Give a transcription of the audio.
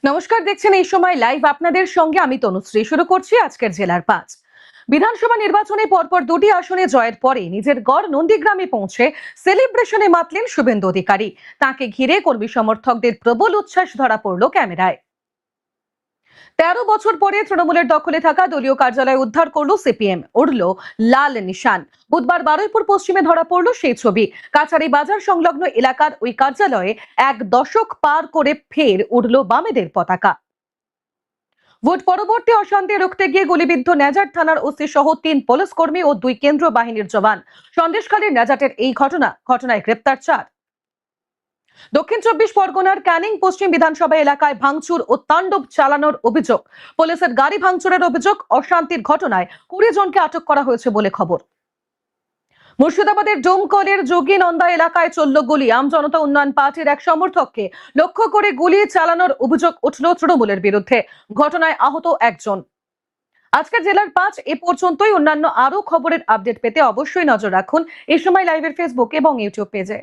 নমস্কার, দেখছেন এই সময় লাইভ। আপনাদের সঙ্গে আমি তনুশ্রী। শুরু করছি আজকের জেলার 5 বিধানসভা নির্বাচনে পরপর দুটি আসনে জয়ের পরে নিজের গড় নন্দীগ্রামে পৌঁছে সেলিব্রেশনে মাতলেন শুভেন্দু অধিকারী। তাকে ঘিরে কর্মী সমর্থকদের প্রবল উচ্ছ্বাস ধরা পড়ল ক্যামেরায়। 13 বছর পরে তৃণমূলের দখলে থাকা দলীয় কার্যালয় উদ্ধার করলো সিপিএম, উড়ল লাল নিশান। বুধবার বারুইপুর পশ্চিমে ধরা পড়ল সেই ছবি। কাছারি বাজার সংলগ্ন এলাকার ওই কার্যালয়ে এক দশক পার করে ফের উড়ল বামেদের পতাকা। ভোট পরবর্তী অশান্তি রুখতে গিয়ে গুলিবিদ্ধ নেজার থানার ওসি সহ 3 পুলিশ কর্মী ও 2 কেন্দ্রীয় বাহিনীর জওয়ান। সন্দেশখালীর নেজাটের এই ঘটনায় গ্রেপ্তার 4। দক্ষিণ 24 পরগনার ক্যানিং পশ্চিম বিধানসভা এলাকায় ভাঙচুর ও তাণ্ডব চালানোর অভিযোগ। পুলিশের গাড়ি ভাঙচুরের অভিযোগ। অশান্তির ঘটনায় 20 জনকে আটক করা হয়েছে বলে খবর। মুর্শিদাবাদের ডোমকলের যোগীনন্দা এলাকায় চলল গুলি। আম জনতা উন্নয়ন পার্টির এক সমর্থককে লক্ষ্য করে গুলি চালানোর অভিযোগ উঠল তৃণমূলের বিরুদ্ধে। ঘটনায় আহত একজন। আজকের জেলার 5 এ পর্যন্তই। অন্যান্য আরো খবরের আপডেট পেতে অবশ্যই নজর রাখুন এই সময় লাইভের ফেসবুক এবং ইউটিউব পেজে।